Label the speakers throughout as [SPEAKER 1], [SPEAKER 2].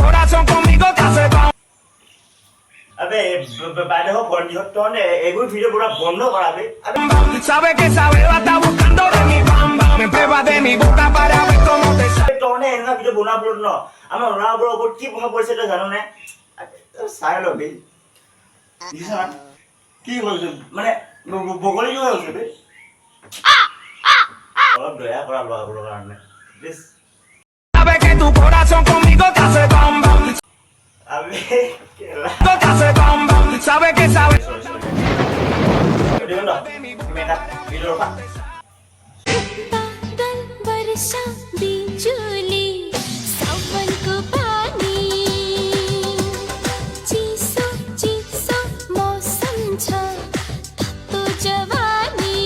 [SPEAKER 1] corazón conmigo te hace como.
[SPEAKER 2] अबे বাইরে হোক বন্ধ তোন এগুলো ভিডিও পুরো বন্ধ করাবে
[SPEAKER 1] Sabe que sabe va está buscando de mi bam bam. Me prueba de mi boca para ver cómo te sale.
[SPEAKER 2] তোনে এনেকা ভিডিও বনাব ন আমার বনাব ওপর কি প্রভাব পড়ছে তো জানো না চাই লবি দিছান কি হইছে মানে বগলি কি হইছে বে অলপ দয়া কৰা লোৱাৰ কাৰণে please
[SPEAKER 1] Sabe que tu corazón conmigo te hace bam bam.
[SPEAKER 2] আবে কেলা
[SPEAKER 1] Te hace bam bam. Sabe que sabe.
[SPEAKER 2] Video না মেটা ভিডিও পা
[SPEAKER 3] बादल वर्षा बिजुली सावन को पानी चिसो मौसम छ तो जवानी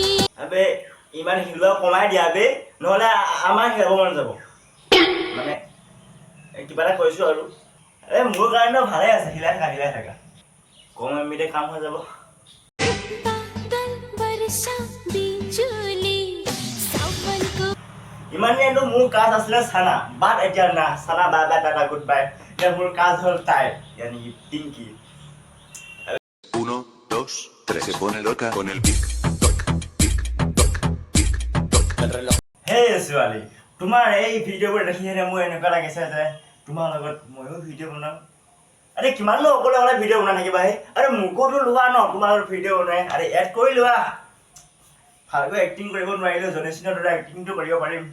[SPEAKER 2] আবে ইমান হিলুৱা কমাই দিয়া বে নহলে আমাৰ হেব মন যাব মানে কিবা এটা কৈছো আৰু এ মোৰ কাৰণে ভালে আছে হিলাই থাকা কম এমিতে কাম হৈ যাব
[SPEAKER 3] बादल वर्षा बिजुली सावन को
[SPEAKER 2] ইমানে এনো মোৰ কাজ আছিল সানা বাট এতিয়া না সানা bye bye Tata good bye এতিয়া মোৰ কাজ হ'ল তাই यानी Pinki
[SPEAKER 4] 1, 2, 3. Se pone loca con el pic, toc, pic, toc, pic, toc. El reloj.
[SPEAKER 2] হে ছোৱালী তোমাৰ এই ভিডিঅ'বোৰ দেখি হেনে মোৰ এনেকুৱা লাগিছে যে তোমাৰ লগত ময়ো ভিডিঅ' বনাম আৰে কিমাননো অকলে অকলে ভিডিঅ' বনাই থাকিবা হে আৰে মুখতো লোৱা ন তোমাৰ ভিডিঅ' বনাই আৰে এড কৰি লোৱা ভালকৈ এক্টিং কৰিব নোৱাৰিলেও জনেচিনৰ দৰে এক্টিংটো কৰিব পাৰিম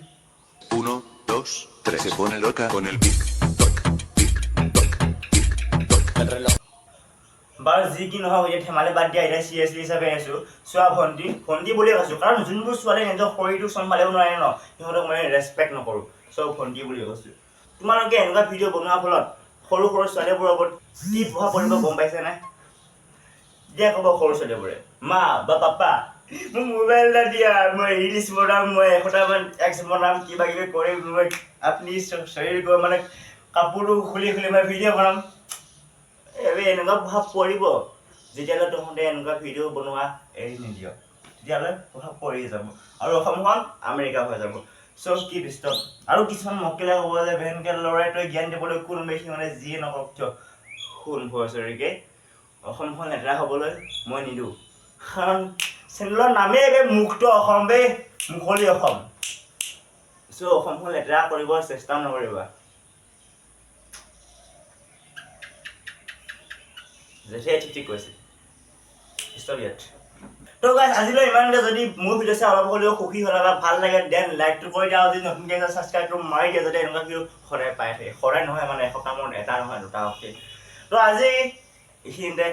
[SPEAKER 4] 1, 2, 3. Se pone loca con el pic, toc, pic, toc, pic, toc. El reloj.
[SPEAKER 2] বাৰু যি কি নহওক এতিয়া ধেমালি বাদ দিয়া এতিয়া চিৰিয়াছলি হিচাপে আছোঁ চোৱা ভণ্টি বুলিয়ে কৈছোঁ কাৰণ যোনবোৰ ছোৱালী নিজৰ শৰীৰটো চম্ভালিব নোৱাৰে ন সিহঁতক মই ৰেচপেক্ট নকৰোঁ চব ভণ্টি বুলি কৈছোঁ তোমালোকে এনেকুৱা ভিডিঅ' বনোৱাৰ ফলত সৰু ছোৱালীবোৰৰ ওপৰত কি প্ৰভাৱ পৰিব গম পাইছে নাই দিয়া ক'ব সৰু ছোৱালীবোৰে মা বা পাপা মোক মোবাইল এটা দিয়া মই ৰিলচ বনাম মই 100টামান এক্স বনাম কিবা কিবি কৰিম মই আপুনি শৰীৰ মানে কাপোৰটো খুলি মই ভিডিঅ' বনাম এবে এনেকুৱা প্ৰভাৱ পৰিব যেতিয়ালৈ তহঁতে এনেকুৱা ভিডিঅ' বনোৱা এৰি নিদিয় তেতিয়ালৈ প্ৰভাৱ পৰি যাব আৰু অসমখন আমেৰিকা হৈ যাব চ' কি ডিষ্টৰ্ব আৰু কিছুমান মক্কেলে ক'ব যে ভেনকে ল'ৰাই তই জ্ঞান দিবলৈ কোন বেছি মানে যিয়ে নকওক কিয় শুন ভয়চৰীকে অসমখন লেতেৰা হ'বলৈ মই নিদিওঁ কাৰণ চেনেলৰ নামেই বে মুক্ত অসম বে মুকলি অসম চ' অসমখন লেতেৰা কৰিব চেষ্টা নকৰিবা যেতিয়াই ঠিক কৈছে ষ্টৰিয়াত তো গাইজ আজিলৈ ইমানতে যদি মোৰ ভিডিঅ' চাই অলপ হ'লেও সুখী হ'লা বা ভাল লাগে দেন লাইকটো কৰি দিয়া যদি নতুনকৈ ছাবস্ক্ৰাইবটো মাৰি দিয়া যাতে এনেকুৱা ভিডিঅ' সদায় পাই থাকে সদায় নহয় মানে এসপ্তাহ মূৰত এটা নহয় দুটা অকে তো আজি এইখিনিতে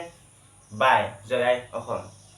[SPEAKER 2] বাই জয় অসম